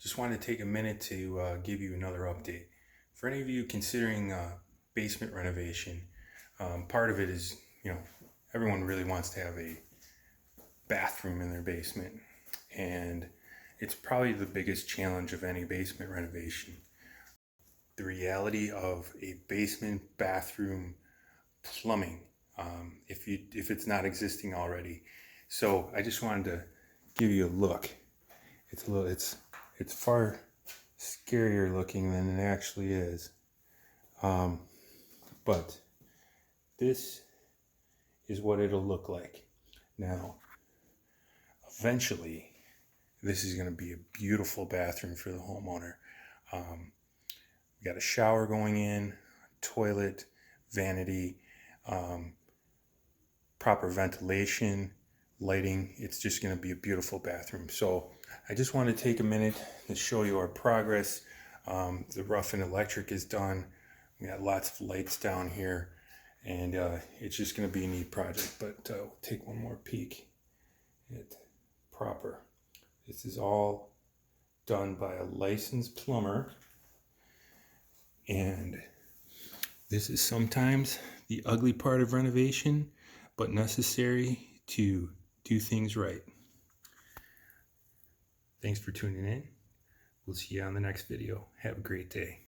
Just wanted to take a minute to give you another update. For any of you considering basement renovation, part of it is, everyone really wants to have a bathroom in their basement. And it's probably the biggest challenge of any basement renovation. The reality of a basement bathroom plumbing, if it's not existing already. So I just wanted to give you a look. It's far scarier looking than it actually is. But this is what it'll look like. Now, eventually, this is going to be a beautiful bathroom for the homeowner. We got a shower going in, toilet, vanity, proper ventilation, lighting. It's just going to be a beautiful bathroom. So I just want to take a minute to show you our progress. The rough and electric is done. We got lots of lights down here, and it's just going to be a neat project. But we'll take one more peek at proper. This is all done by a licensed plumber, and this is sometimes the ugly part of renovation, but necessary to do things right. Thanks for tuning in. We'll see you on the next video. Have a great day.